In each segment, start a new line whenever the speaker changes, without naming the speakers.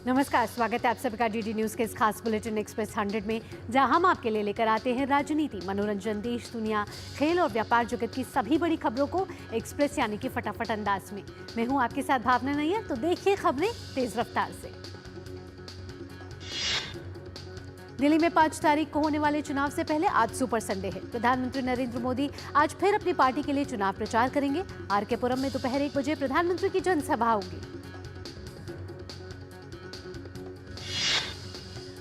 नमस्कार, स्वागत है आप सभी का डीडी न्यूज के इस खास बुलेटिन एक्सप्रेस 100 में, जहां हम आपके लिए लेकर आते हैं राजनीति, मनोरंजन, देश दुनिया, खेल और व्यापार जगत की सभी बड़ी खबरों को एक्सप्रेस यानी कि फटाफट अंदाज में। मैं हूं आपके साथ भावना नैयर, तो देखिए खबरें तेज रफ्तार से। दिल्ली में 5 तारीख को होने वाले चुनाव से पहले आज सुपर संडे है। प्रधानमंत्री नरेंद्र मोदी आज फिर अपनी पार्टी के लिए चुनाव प्रचार करेंगे। आर.के. पुरम में दोपहर 1 बजे प्रधानमंत्री की जनसभा होगी।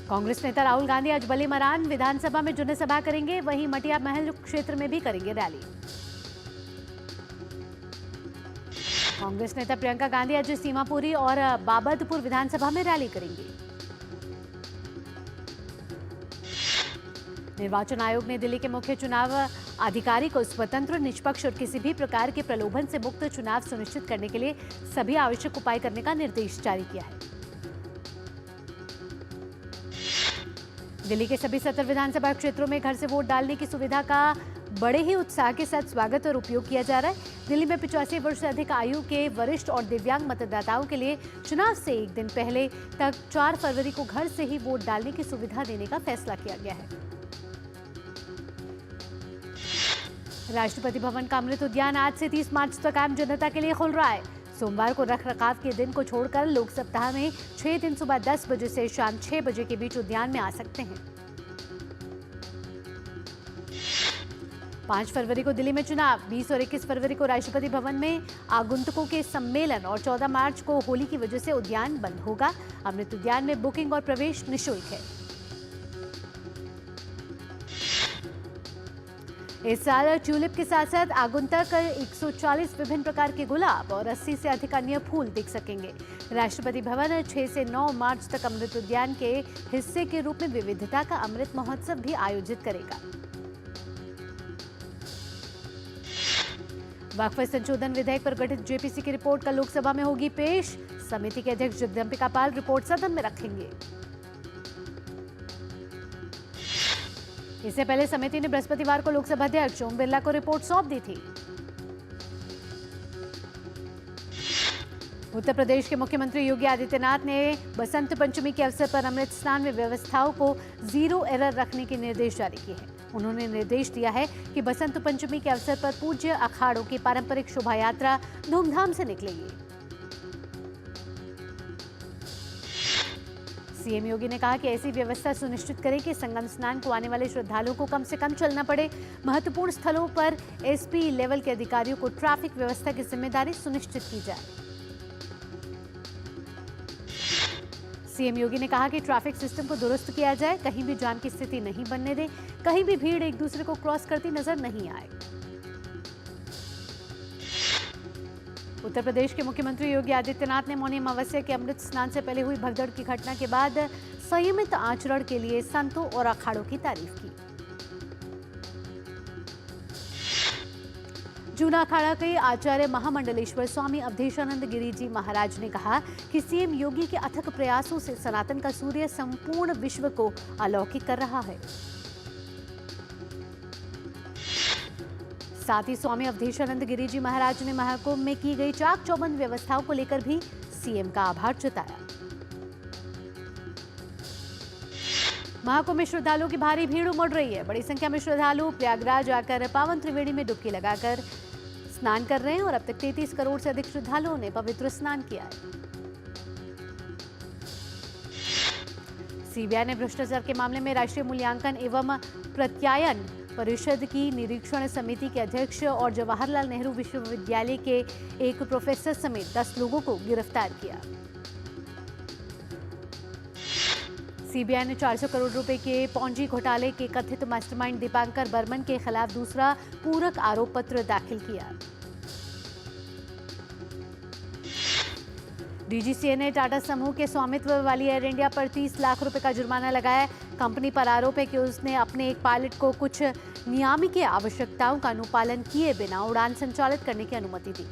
कांग्रेस नेता राहुल गांधी आज बलीमरान विधानसभा में जनसभा करेंगे, वहीं मटिया महल क्षेत्र में भी करेंगे रैली। कांग्रेस नेता प्रियंका गांधी आज सीमापुरी और बाबतपुर विधानसभा में रैली करेंगी। निर्वाचन आयोग ने दिल्ली के मुख्य चुनाव अधिकारी को स्वतंत्र, निष्पक्ष और किसी भी प्रकार के प्रलोभन से मुक्त चुनाव सुनिश्चित करने के लिए सभी आवश्यक उपाय करने का निर्देश जारी किया है। दिल्ली के सभी 70 विधानसभा क्षेत्रों में घर से वोट डालने की सुविधा का बड़े ही उत्साह के साथ स्वागत और उपयोग किया जा रहा है। दिल्ली में 85 वर्ष से अधिक आयु के वरिष्ठ और दिव्यांग मतदाताओं के लिए चुनाव से एक दिन पहले तक 4 फरवरी को घर से ही वोट डालने की सुविधा देने का फैसला किया गया है। राष्ट्रपति भवन का अमृत उद्यान आज से 30 मार्च तक आम जनता के लिए खुल रहा है। सोमवार को रखरखाव के दिन को छोड़कर लोग सप्ताह में 6 दिन सुबह 10 बजे से शाम 6 बजे के बीच उद्यान में आ सकते हैं। 5 फरवरी को दिल्ली में चुनाव, 20 और 21 फरवरी को राष्ट्रपति भवन में आगंतुकों के सम्मेलन और 14 मार्च को होली की वजह से उद्यान बंद होगा। अमृत उद्यान में बुकिंग और प्रवेश निःशुल्क है। इस साल ट्यूलिप के साथ साथ आगंतुक 140 विभिन्न प्रकार के गुलाब और 80 से अधिक अन्य फूल दिख सकेंगे। राष्ट्रपति भवन 6 से 9 मार्च तक अमृत उद्यान के हिस्से के रूप में विविधता का अमृत महोत्सव भी आयोजित करेगा। वक्फ संशोधन विधेयक पर गठित जेपीसी की रिपोर्ट कल लोकसभा में होगी पेश। समिति के अध्यक्ष जगदम्बिका पाल रिपोर्ट सदन में रखेंगे। इससे पहले समिति ने बृहस्पतिवार को लोकसभा अध्यक्ष ओम बिरला को रिपोर्ट सौंप दी थी। उत्तर प्रदेश के मुख्यमंत्री योगी आदित्यनाथ ने बसंत पंचमी के अवसर पर अमृत स्नान में व्यवस्थाओं को 0 एरर रखने के निर्देश जारी किए हैं। उन्होंने निर्देश दिया है कि बसंत पंचमी के अवसर पर पूज्य अखाड़ों की पारंपरिक शोभा यात्रा धूमधाम से निकलेगी। सीएम योगी ने कहा कि ऐसी व्यवस्था सुनिश्चित करें कि संगम स्नान को आने वाले श्रद्धालुओं को कम से कम चलना पड़े। महत्वपूर्ण स्थलों पर एसपी लेवल के अधिकारियों को ट्रैफिक व्यवस्था की जिम्मेदारी सुनिश्चित की जाए। सीएम योगी ने कहा कि ट्रैफिक सिस्टम को दुरुस्त किया जाए, कहीं भी जाम की स्थिति नहीं बनने दें, कहीं भी भीड़ एक दूसरे को क्रॉस करती नजर नहीं आए। उत्तर प्रदेश के मुख्यमंत्री योगी आदित्यनाथ ने मौनी अमावस्या के अमृत स्नान से पहले हुई भगदड़ की घटना के बाद संयमित आचरण के लिए संतों और अखाड़ों की तारीफ की। जूना अखाड़ा के आचार्य महामंडलेश्वर स्वामी अवधेशानंद गिरी जी महाराज ने कहा कि सीएम योगी के अथक प्रयासों से सनातन का सूर्य संपूर्ण विश्व को अलौकिक कर रहा है। साथ ही स्वामी अवधेशानंद गिरी जी महाराज ने महाकुंभ में की गई चाक चौबंद व्यवस्थाओं को लेकर भी सीएम का आभार जताया। महाकुंभ में श्रद्धालुओं की भारी भीड़ उमड़ रही है। बड़ी संख्या में श्रद्धालु प्रयागराज आकर पावन त्रिवेणी में डुबकी लगाकर स्नान कर रहे हैं और अब तक 33 करोड़ से अधिक श्रद्धालुओं ने पवित्र स्नान किया है। सीबीआई ने भ्रष्टाचार के मामले में राष्ट्रीय मूल्यांकन एवं प्रत्यायन परिषद की निरीक्षण समिति के अध्यक्ष और जवाहरलाल नेहरू विश्वविद्यालय के एक प्रोफेसर समेत 10 लोगों को गिरफ्तार किया। सीबीआई ने 400 करोड़ रुपए के पॉन्जी घोटाले के कथित मास्टरमाइंड दीपांकर बर्मन के खिलाफ दूसरा पूरक आरोप पत्र दाखिल किया। डीजीसीए ने टाटा समूह के स्वामित्व वाली एयर इंडिया पर 30 लाख रुपए का जुर्माना लगाया। कंपनी पर आरोप है कि उसने अपने एक पायलट को कुछ नियामकीय आवश्यकताओं का अनुपालन किए बिना उड़ान संचालित करने की अनुमति दी।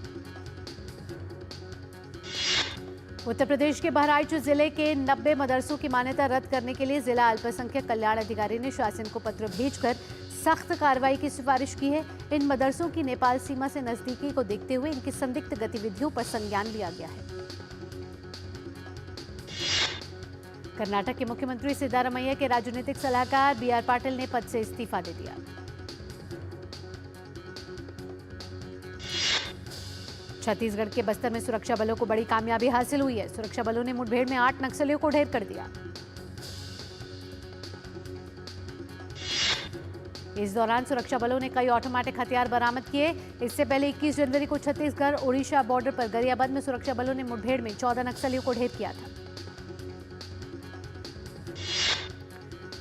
उत्तर प्रदेश के बहराइच जिले के 90 मदरसों की मान्यता रद्द करने के लिए जिला अल्पसंख्यक कल्याण अधिकारी ने शासन को पत्र भेजकर सख्त कार्रवाई की सिफारिश की है। इन मदरसों की नेपाल सीमा से नजदीकी को देखते हुए इनकी संदिग्ध गतिविधियों पर संज्ञान लिया गया है। कर्नाटक के मुख्यमंत्री सिद्धारमैया के राजनीतिक सलाहकार बी.आर. पाटिल ने पद से इस्तीफा दे दिया। छत्तीसगढ़ के बस्तर में सुरक्षा बलों को बड़ी कामयाबी हासिल हुई है। सुरक्षा बलों ने मुठभेड़ में 8 नक्सलियों को ढेर कर दिया। इस दौरान सुरक्षा बलों ने कई ऑटोमेटिक हथियार बरामद किए। इससे पहले 21 जनवरी को छत्तीसगढ़ ओडिशा बॉर्डर पर गरियाबंद में सुरक्षा बलों ने मुठभेड़ में 14 नक्सलियों को ढेर किया था।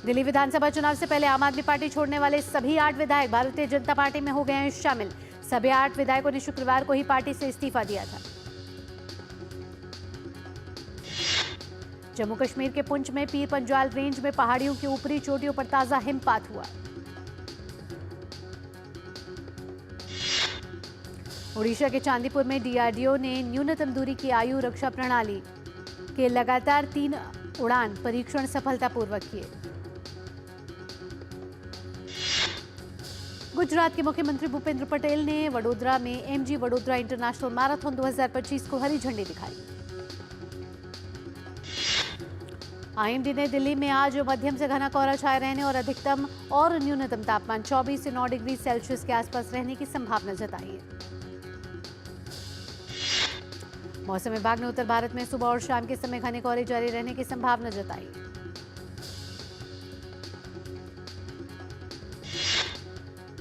दिल्ली विधानसभा चुनाव से पहले आम आदमी पार्टी छोड़ने वाले सभी 8 विधायक भारतीय जनता पार्टी में हो गए हैं शामिल। सभी 8 विधायकों ने शुक्रवार को ही पार्टी से इस्तीफा दिया था। जम्मू कश्मीर के पुंछ में पीर पंजाल रेंज में पहाड़ियों की ऊपरी चोटियों पर ताजा हिमपात हुआ। ओडिशा के चांदीपुर में डीआरडीओ ने न्यूनतम दूरी की आयु रक्षा प्रणाली के लगातार 3 उड़ान परीक्षण सफलतापूर्वक किए। गुजरात के मुख्यमंत्री भूपेंद्र पटेल ने वडोदरा में एमजी वडोदरा इंटरनेशनल मैराथन 2025 को हरी झंडी दिखाई। आईएमडी ने दिल्ली में आज मध्यम से घना कोहरा छाए रहने और अधिकतम और न्यूनतम तापमान 24 से 9 डिग्री सेल्सियस के आसपास रहने की संभावना जताई है। मौसम विभाग ने उत्तर भारत में सुबह और शाम के समय घने कोहरे जारी रहने की संभावना जताई।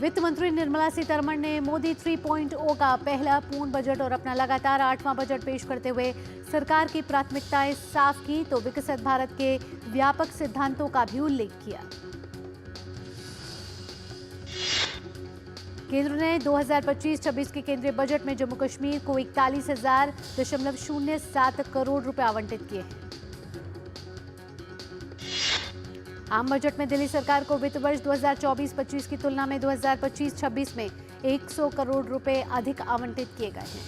वित्त मंत्री निर्मला सीतारमण ने मोदी 3.0 का पहला पूर्ण बजट और अपना लगातार 8वां बजट पेश करते हुए सरकार की प्राथमिकताएं साफ की तो विकसित भारत के व्यापक सिद्धांतों का भी उल्लेख किया। केंद्र ने 2025-26 के केंद्रीय बजट में जम्मू कश्मीर को 41,007 करोड़ रुपए आवंटित किए हैं। आम बजट में दिल्ली सरकार को वित्त वर्ष 2024-25 की तुलना में 2025-26 में 100 करोड़ रुपए अधिक आवंटित किए गए हैं।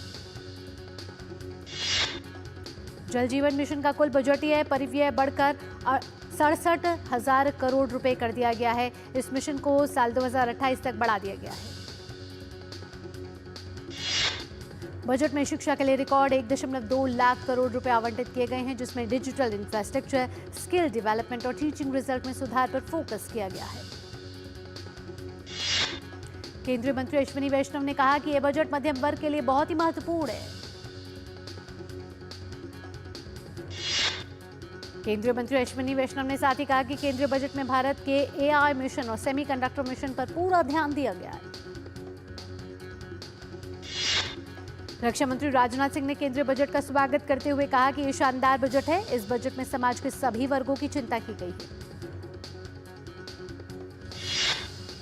जल जीवन मिशन का कुल बजटीय परिव्यय बढ़कर 67,000 करोड़ रुपए कर दिया गया है। इस मिशन को साल 2028 तक बढ़ा दिया गया है। बजट में शिक्षा के लिए रिकॉर्ड 1.2 लाख करोड़ रुपए आवंटित किए गए हैं, जिसमें डिजिटल इंफ्रास्ट्रक्चर, स्किल डेवलपमेंट और टीचिंग रिजल्ट में सुधार पर फोकस किया गया है। केंद्रीय मंत्री अश्विनी वैष्णव ने कहा कि यह बजट मध्यम वर्ग के लिए बहुत ही महत्वपूर्ण है। केंद्रीय मंत्री अश्विनी वैष्णव ने साथ ही कहा कि केंद्रीय बजट में भारत के एआई मिशन और सेमीकंडक्टर मिशन पर पूरा ध्यान दिया गया है। रक्षा मंत्री राजनाथ सिंह ने केंद्रीय बजट का स्वागत करते हुए कहा कि यह शानदार बजट है। इस बजट में समाज के सभी वर्गों की चिंता की गई है।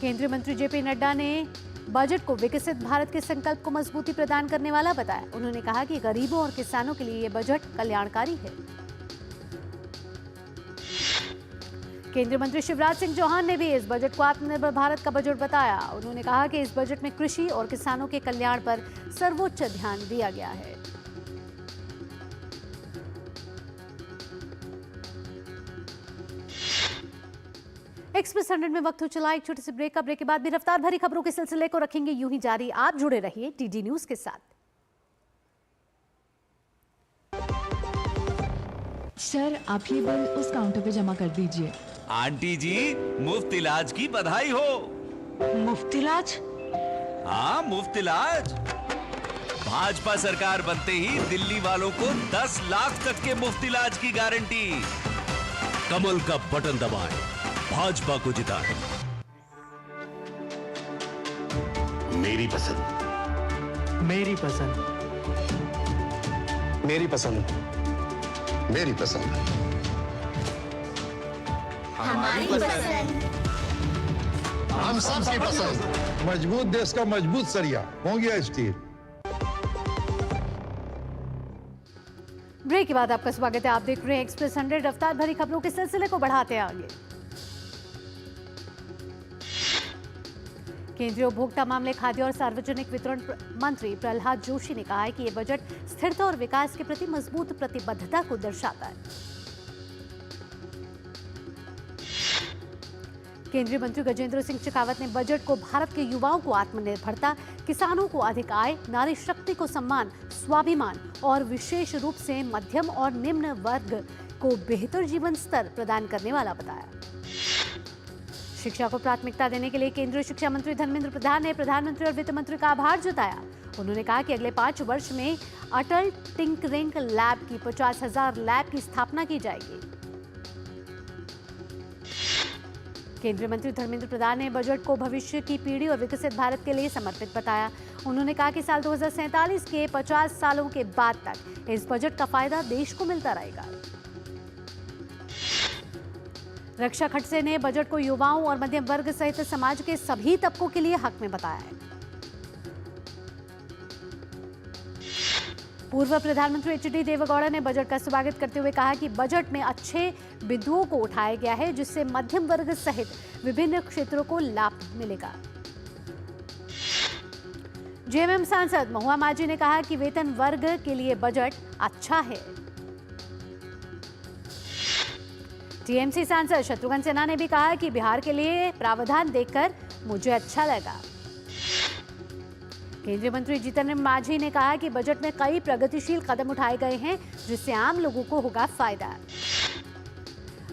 केंद्रीय मंत्री जेपी नड्डा ने बजट को विकसित भारत के संकल्प को मजबूती प्रदान करने वाला बताया। उन्होंने कहा कि गरीबों और किसानों के लिए यह बजट कल्याणकारी है। केंद्रीय मंत्री शिवराज सिंह चौहान ने भी इस बजट को आत्मनिर्भर भारत का बजट बताया। उन्होंने कहा कि इस बजट में कृषि और किसानों के कल्याण पर सर्वोच्च ध्यान दिया गया है। एक्सप्रेस 100 में वक्त हो चला एक छोटे से ब्रेक का। ब्रेक के बाद भी रफ्तार भरी खबरों के सिलसिले को रखेंगे यूं ही जारी। आप जुड़े रहिए टीडी न्यूज के साथ।
सर, आप ये बिल उस काउंटर पे जमा कर दीजिए।
आंटी जी, मुफ्त इलाज की बधाई हो।
मुफ्त इलाज?
हाँ, मुफ्त इलाज। भाजपा सरकार बनते ही दिल्ली वालों को 10 लाख तक के मुफ्त इलाज की गारंटी। कमल का बटन दबाएं, भाजपा को जिताएं।
मेरी पसंद।
मेरी पसंद।
मेरी पसंद। मेरी पसंद।
हमारी पसंद।
हम सबकी पसंद।
मजबूत देश का मजबूत सरिया हो गया स्टील।
ब्रेक के बाद आपका स्वागत है। आप देख रहे हैं एक्सप्रेस 100। रफ्तार भरी खबरों के सिलसिले को बढ़ाते हैं आगे। केंद्रीय उपभोक्ता मामले, खाद्य और सार्वजनिक वितरण मंत्री प्रहलाद जोशी ने कहा है कि यह बजट स्थिरता और विकास के प्रति मजबूत प्रतिबद्धता को दर्शाता है। केंद्रीय मंत्री गजेंद्र सिंह शेखावत ने बजट को भारत के युवाओं को आत्मनिर्भरता, किसानों को अधिक आय, नारी शक्ति को सम्मान, स्वाभिमान और विशेष रूप से मध्यम और निम्न वर्ग को बेहतर जीवन स्तर प्रदान करने वाला बताया। शिक्षा को प्राथमिकता देने के लिए केंद्रीय शिक्षा मंत्री धर्मेंद्र प्रधान ने प्रधानमंत्री और वित्त मंत्री का आभार जताया। उन्होंने कहा कि अगले 5 वर्ष में अटल टिंकरिंग लैब की 50,000 लैब की स्थापना की जाएगी। केंद्रीय मंत्री धर्मेंद्र प्रधान ने बजट को भविष्य की पीढ़ी और विकसित भारत के लिए समर्पित बताया। उन्होंने कहा कि साल 2047 के 50 सालों के बाद तक इस बजट का फायदा देश को मिलता रहेगा। रक्षा खड़से ने बजट को युवाओं और मध्यम वर्ग सहित समाज के सभी तबकों के लिए हक में बताया है। पूर्व प्रधानमंत्री एच.डी. देवेगौड़ा ने बजट का स्वागत करते हुए कहा कि बजट में अच्छे बिंदुओं को उठाया गया है, जिससे मध्यम वर्ग सहित विभिन्न क्षेत्रों को लाभ मिलेगा। जेएमएम सांसद महुआ माझी ने कहा कि वेतन वर्ग के लिए बजट अच्छा है। टीएमसी सांसद शत्रुघ्न सिन्हा ने भी कहा कि बिहार के लिए प्रावधान देखकर मुझे अच्छा लगा। केंद्रीय मंत्री जीतन राम मांझी ने कहा कि बजट में कई प्रगतिशील कदम उठाए गए हैं, जिससे आम लोगों को होगा फायदा।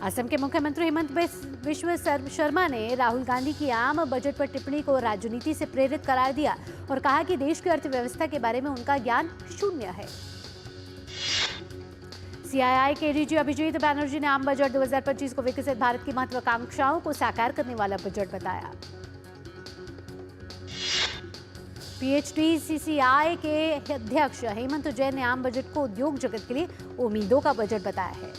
असम के मुख्यमंत्री हिमंत बिस्व शर्मा ने राहुल गांधी की आम बजट पर टिप्पणी को राजनीति से प्रेरित करार दिया और कहा कि देश की अर्थव्यवस्था के बारे में उनका ज्ञान शून्य है। सीआईआई के डीजी अभिजीत बैनर्जी ने आम बजट 2025 को विकसित भारत की महत्वाकांक्षाओं को साकार करने वाला बजट बताया। पीएचडीसीसीआई के अध्यक्ष हेमंत जैन ने आम बजट को उद्योग जगत के लिए उम्मीदों का बजट बताया है।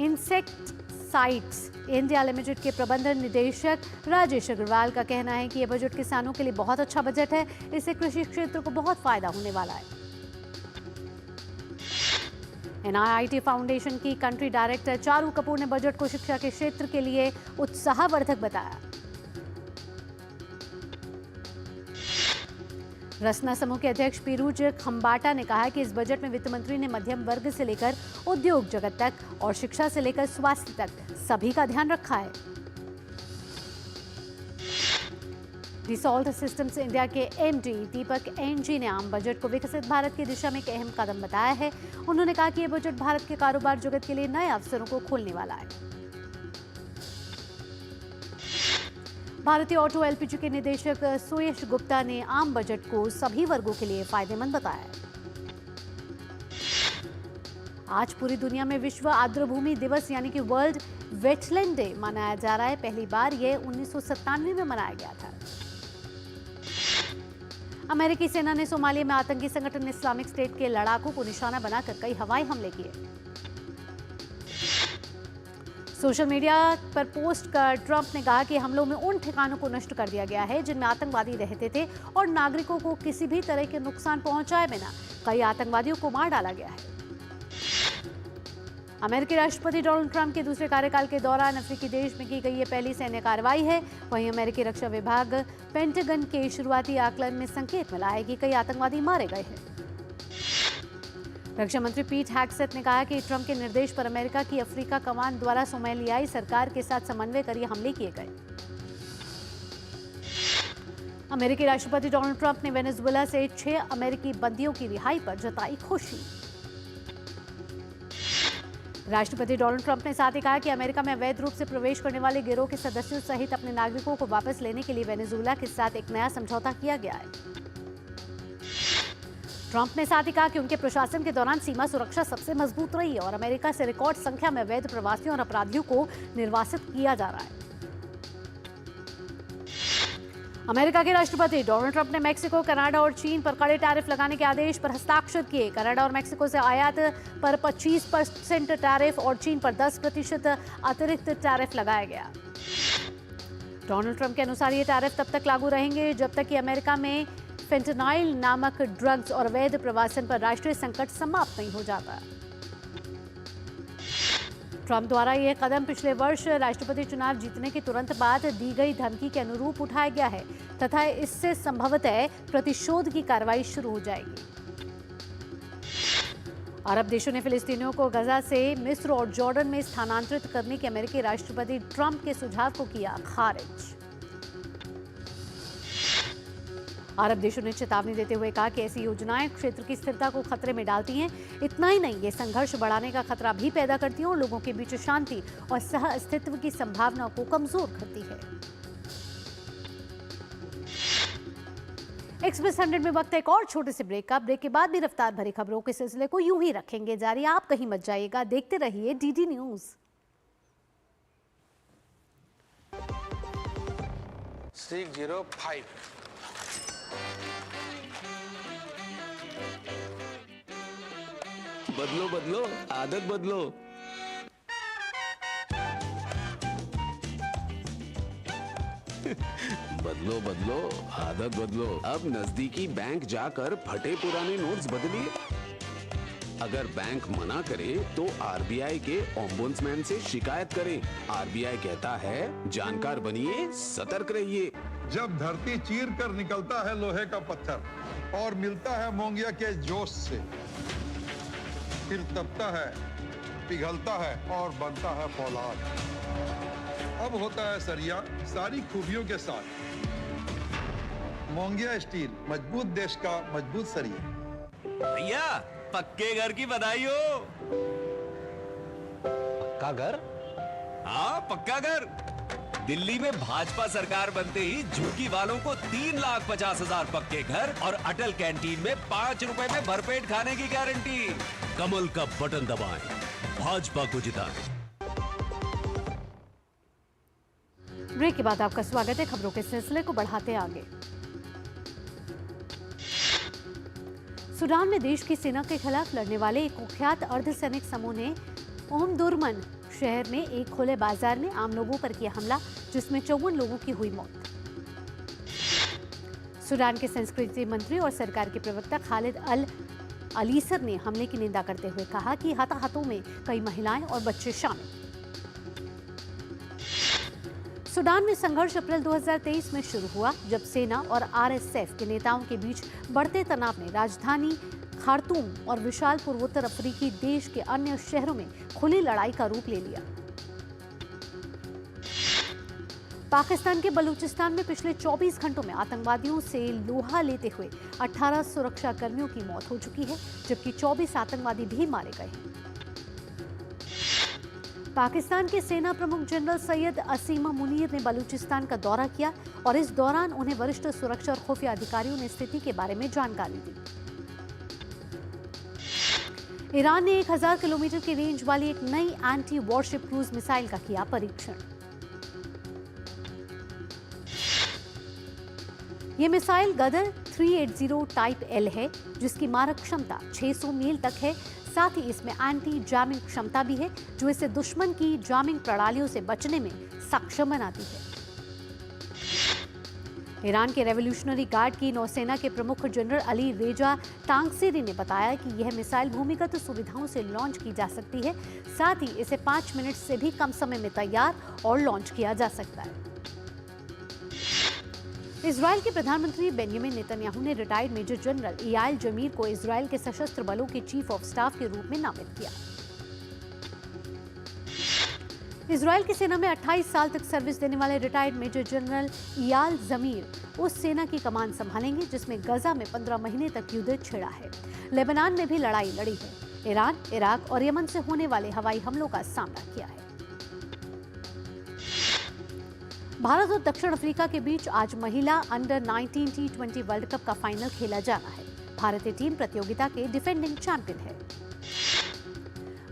इंसेक्टसाइड्स इंडिया लिमिटेड के प्रबंधन निदेशक राजेश अग्रवाल का कहना है कि यह बजट किसानों के लिए बहुत अच्छा बजट है। इससे कृषि क्षेत्र को बहुत फायदा होने वाला है। एनआईआईटी फाउंडेशन की कंट्री डायरेक्टर चारू कपूर ने बजट को शिक्षा के क्षेत्र के लिए उत्साहवर्धक बताया। रसना समूह के अध्यक्ष पीरूज खंबाटा ने कहा कि इस बजट में वित्त मंत्री ने मध्यम वर्ग से लेकर उद्योग जगत तक और शिक्षा से लेकर स्वास्थ्य तक सभी का ध्यान रखा है। डिसॉल्ट सिस्टम्स इंडिया के एमडी दीपक एनजी ने आम बजट को विकसित भारत की दिशा में एक अहम कदम बताया है। उन्होंने कहा कि यह बजट भारत के कारोबार जगत के लिए नए अवसरों को खोलने वाला है। भारतीय ऑटो एलपीजी के निदेशक सुयश गुप्ता ने आम बजट को सभी वर्गों के लिए फायदेमंद बताया। आज पूरी दुनिया में विश्व आर्द्रभूमि दिवस यानी कि वर्ल्ड वेटलैंड डे मनाया जा रहा है। पहली बार यह 1997 में मनाया गया था। अमेरिकी सेना ने सोमालिया में आतंकी संगठन इस्लामिक स्टेट के लड़ाकों को निशाना बनाकर कई हवाई हमले किए। सोशल मीडिया पर पोस्ट कर ट्रंप ने कहा कि हमलों में उन ठिकानों को नष्ट कर दिया गया है जिनमें आतंकवादी रहते थे और नागरिकों को किसी भी तरह के नुकसान पहुंचाए बिना कई आतंकवादियों को मार डाला गया है। अमेरिकी राष्ट्रपति डोनाल्ड ट्रंप के दूसरे कार्यकाल के दौरान अफ्रीकी देश में की गई ये पहली सैन्य कार्रवाई है। वहीं अमेरिकी रक्षा विभाग पेंटागन के शुरुआती आकलन में संकेत मिला है कि कई आतंकवादी मारे गए हैं। रक्षा मंत्री पीट हैग्सेट ने कहा कि ट्रंप के निर्देश पर अमेरिका की अफ्रीका कमान द्वारा सोमालियाई सरकार के साथ समन्वय कर ये हमले किए गए। अमेरिकी राष्ट्रपति डोनाल्ड ट्रंप ने वेनेजुएला से 6 अमेरिकी बंदियों की रिहाई पर जताई खुशी। राष्ट्रपति डोनाल्ड ट्रंप ने साथ ही कहा कि अमेरिका में अवैध रूप से प्रवेश करने वाले गिरोह के सदस्यों सहित अपने नागरिकों को वापस लेने के लिए वेनेजुएला के साथ एक नया समझौता किया गया है। ट्रंप ने साथ ही कहा कि उनके प्रशासन के दौरान सीमा सुरक्षा सबसे मजबूत रही है और अमेरिका से रिकॉर्ड संख्या में अवैध प्रवासियों और अपराधियों को निर्वासित किया जा रहा है। अमेरिका के राष्ट्रपति डोनाल्ड ट्रंप ने मेक्सिको, कनाडा और चीन पर कड़े टैरिफ लगाने के आदेश पर हस्ताक्षर किए। कनाडा और मेक्सिको से आयात पर 25% टैरिफ और चीन पर 10% अतिरिक्त टैरिफ लगाया गया। डोनाल्ड ट्रंप के अनुसार ये टैरिफ तब तक लागू रहेंगे जब तक कि अमेरिका में फेंटेनाइल नामक ड्रग्स और अवैध प्रवासन पर राष्ट्रीय संकट समाप्त नहीं हो जाता। ट्रंप द्वारा यह कदम पिछले वर्ष राष्ट्रपति चुनाव जीतने के तुरंत बाद दी गई धमकी के अनुरूप उठाया गया है तथा इससे संभवतः प्रतिशोध की कार्रवाई शुरू हो जाएगी। अरब देशों ने फिलिस्तीनियों को गजा से मिस्र और जॉर्डन में स्थानांतरित करने के अमेरिकी राष्ट्रपति ट्रंप के सुझाव को किया खारिज। अरब देशों ने चेतावनी देते हुए कहा कि ऐसी योजनाएं क्षेत्र की स्थिरता को खतरे में डालती हैं। इतना ही नहीं, ये संघर्ष बढ़ाने का खतरा भी पैदा करती हैं और लोगों के बीच शांति और सह अस्तित्व की संभावना को कमजोर करती है। एक्सप्रेस 100 में वक्त है एक और छोटे से ब्रेक का। ब्रेक के बाद भी रफ्तार भरी खबरों के सिलसिले को यूं ही रखेंगे जारी। आप कहीं मत जाइएगा, देखते रहिए डीडी न्यूज।
605
बदलो बदलो, आदत बदलो। बदलो बदलो, आदत बदलो। अब नजदीकी बैंक जाकर फटे पुराने नोट्स बदलिए। अगर बैंक मना करे तो आरबीआई के ओम्बुड्समैन से शिकायत करें। आरबीआई कहता है, जानकार बनिए, सतर्क रहिए।
जब धरती चीर कर निकलता है लोहे का पत्थर और मिलता है मोंगिया के जोश से, फिर तपता है, पिघलता है और बनता है फौलाद। अब होता है सरिया सारी खूबियों के साथ। मोंगिया स्टील, मजबूत देश का मजबूत सरिया।
भैया, पक्के घर की बधाई हो।
पक्का घर?
हाँ, पक्का घर। दिल्ली में भाजपा सरकार बनते ही झुग्गी वालों को 3,50,000 पक्के घर और अटल कैंटीन में 5 रुपए में भरपेट खाने की गारंटी। कमल का बटन दबाएं, भाजपा को जिताएं।
ब्रेक के बाद आपका स्वागत है। खबरों के सिलसिले को बढ़ाते आगे। सूडान में देश की सेना के खिलाफ लड़ने वाले एक कुख्यात अर्धसैनिक समूह ने ओमदुरमन शहर में एक खुले बाजार में आम लोगों पर किया हमला, जिसमें 54 लोगों की हुई मौत। सूडान के संस्कृति मंत्री और सरकार के प्रवक्ता खालिद अल अलीसर ने हमले की निंदा करते हुए कहा कि हताहतों में कई महिलाएं और बच्चे शामिल। सूडान में संघर्ष अप्रैल 2023 में शुरू हुआ, जब सेना और आरएसएफ के नेताओं के बीच बढ़ते तनाव ने राजधानी खार्तूम और विशाल पूर्वोत्तर अफ्रीकी देश के अन्य शहरों में खुली लड़ाई का रूप ले लिया। पाकिस्तान के बलूचिस्तान में पिछले 24 घंटों में आतंकवादियों से लोहा लेते हुए 18 सुरक्षा कर्मियों की मौत हो चुकी है, जबकि 24 आतंकवादी भी मारे गए हैं। पाकिस्तान के सेना प्रमुख जनरल सैयद असीम मुनीर ने बलूचिस्तान का दौरा किया और इस दौरान उन्हें वरिष्ठ सुरक्षा और खुफिया अधिकारियों ने स्थिति के बारे में जानकारी दी। ईरान ने 1000 किलोमीटर की रेंज वाली एक नई एंटी वॉरशिप क्रूज मिसाइल का किया परीक्षण। यह मिसाइल गदर 380 टाइप एल है, जिसकी मारक क्षमता 600 मील तक है। साथ ही इसमें एंटी जैमिंग क्षमता भी है, जो इसे दुश्मन की जैमिंग प्रणालियों से बचने में सक्षम बनाती है। ईरान के रेवोल्यूशनरी गार्ड की नौसेना के प्रमुख जनरल अली रेजा टांगसेरी ने बताया कि यह मिसाइल भूमिगत सुविधाओं से लॉन्च की जा सकती है। साथ ही इसे 5 मिनट से भी कम समय में तैयार और लॉन्च किया जा सकता है। इजराइल के प्रधानमंत्री बेंजामिन नेतन्याहू ने रिटायर्ड मेजर जनरल इयाल जमीर को इजराइल के सशस्त्र बलों के चीफ ऑफ स्टाफ के रूप में नामित किया। इजराइल की सेना में 28 साल तक सर्विस देने वाले रिटायर्ड मेजर जनरल इयाल जमीर उस सेना की कमान संभालेंगे जिसमें गजा में 15 महीने तक युद्ध छिड़ा है। लेबनान में भी लड़ाई लड़ी है। ईरान, इराक और यमन से होने वाले हवाई हमलों का सामना किया है। भारत और दक्षिण अफ्रीका के बीच आज महिला अंडर 19 T20 वर्ल्ड कप का फाइनल खेला जाना है। भारतीय टीम प्रतियोगिता के डिफेंडिंग चैंपियन है।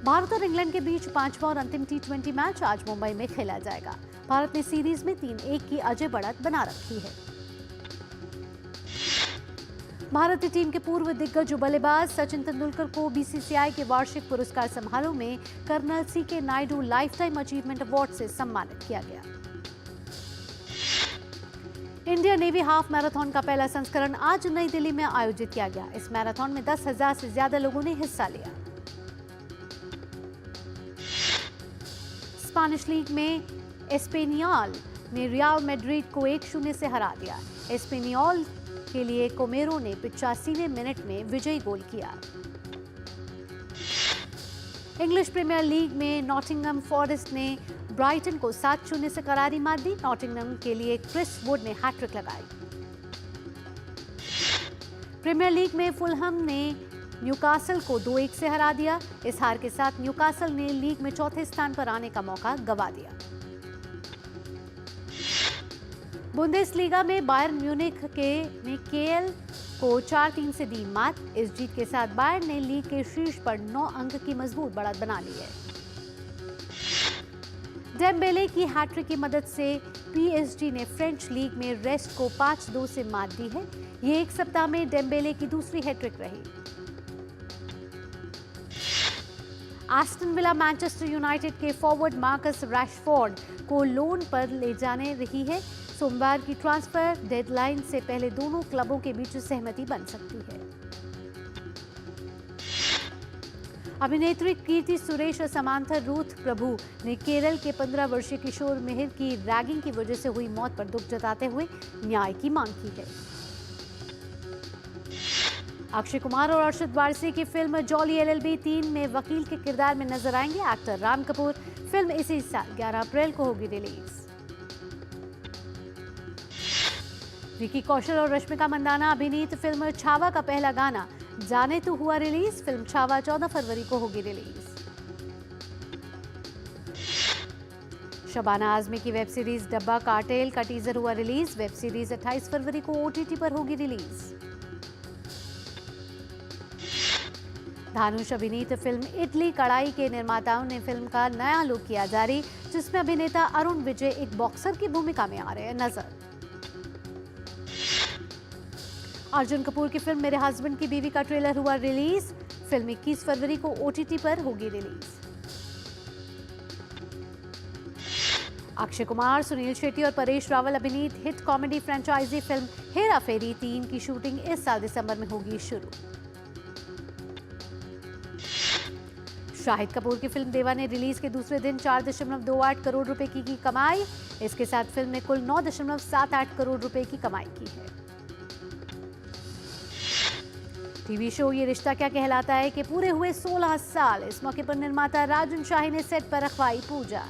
भारत और इंग्लैंड के बीच 5वां और अंतिम T20 मैच आज मुंबई में खेला जाएगा। भारत ने सीरीज में 3-1 की अजय बढ़त बना रखी है। भारतीय टीम के पूर्व दिग्गज बल्लेबाज सचिन तेंदुलकर को बीसीसीआई के वार्षिक पुरस्कार समारोह में colonel CK Nayudu lifetime achievement award से सम्मानित किया गया। इंडिया नेवी हाफ मैराथन का पहला संस्करण आज नई दिल्ली में आयोजित किया गया। इस मैराथन में 10,000 से ज्यादा लोगों ने हिस्सा लिया। स्पेनिश लीग में एस्पेनियोल ने रियल मैड्रिड को 1-0 से हरा दिया। एस्पेनियोल के लिए कोमेरो ने 85वें मिनट में विजयी गोल किया। इंग्लिश प्रीमियर लीग में नॉटिंघम फॉरेस्ट ने ब्राइटन को 7-0 से करारी मात दी। नॉटिंघम के लिए क्रिस वुड ने हैट्रिक लगाई। प्रीमियर लीग में फुलहम ने न्यूकासल को 2-1 से हरा दिया। इस हार के साथ न्यूकासल ने लीग में चौथे स्थान पर आने का मौका गंवा दिया। बुंदेसलीगा में बायर्न म्यूनिख ने केएल को 4-3 से दी मात। इस जीत के साथ बायर्न ने लीग के शीर्ष पर 9 अंक की मजबूत बढ़त बना ली है। डेम्बेले की हैट्रिक की मदद से पीएसजी ने फ्रेंच लीग में रेस्ट को 5-2 से मात दी है। ये एक सप्ताह में डेम्बेले की दूसरी हैट्रिक रही। एस्टन विला मैनचेस्टर यूनाइटेड के फॉरवर्ड मार्कस रैशफोर्ड को लोन पर ले जाने रही है। सोमवार की ट्रांसफर डेडलाइन से पहले दोनों क्लबों के बीच सहमति बन सकती है। अभिनेत्री कीर्ति सुरेश और समांथा रूथ प्रभु ने केरल के 15 वर्षीय किशोर मिहिर की रैगिंग की वजह से हुई मौत पर दुख जताते हुए न्याय की मांग की है। अक्षय कुमार और अरशद वारसी की फिल्म जॉली एलएलबी 3 में वकील के किरदार में नजर आएंगे एक्टर राम कपूर। फिल्म इसी साल 11 अप्रैल को होगी रिलीज। विकी कौशल और रश्मिका मंदाना अभिनीत फिल्म छावा का पहला गाना जाने तू हुआ रिलीज। फिल्म छावा 14 फरवरी को होगी रिलीज। शबाना आजमी की वेब सीरीज डब्बा कार्टेल का टीजर हुआ रिलीज। वेब सीरीज 28 फरवरी को ओटीटी पर होगी रिलीज। धानुष अभिनीत फिल्म इडली कढ़ाई के निर्माताओं ने फिल्म का नया लुक किया जारी, जिसमें अभिनेता अरुण विजय एक बॉक्सर की भूमिका में आ रहे हैं नजर। अर्जुन कपूर की फिल्म मेरे हस्बैंड की बीवी का ट्रेलर हुआ रिलीज। फिल्म 21 फरवरी को ओटीटी पर होगी रिलीज। अक्षय कुमार, सुनील शेट्टी और परेश रावल अभिनीत hit comedy franchise film Hera Pheri 3 की शूटिंग इस साल दिसंबर में होगी शुरू। शाहिद कपूर की फिल्म देवा ने रिलीज के दूसरे दिन 4.28 करोड़ रुपए की कमाई। इसके साथ फिल्म ने कुल 9.78 करोड़ रुपए की कमाई की है। टीवी शो ये रिश्ता क्या कहलाता है कि पूरे हुए 16 साल। इस मौके पर निर्माता राजन शाही ने सेट पर रखवाई पूजा।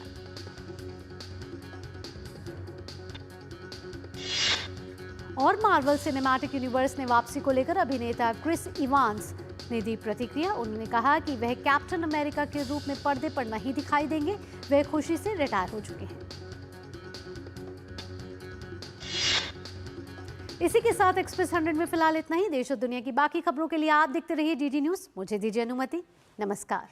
और मार्वल सिनेमैटिक यूनिवर्स ने वापसी को लेकर अभिनेता क्रिस इवांस ने दी प्रतिक्रिया। उन्होंने कहा कि वह कैप्टन अमेरिका के रूप में पर्दे पर नहीं दिखाई देंगे। वह खुशी से रिटायर हो चुके हैं। इसी के साथ एक्सप्रेस 100 में फिलहाल इतना ही। देश और दुनिया की बाकी खबरों के लिए आप देखते रहिए डीडी न्यूज। मुझे दीजिए अनुमति। नमस्कार।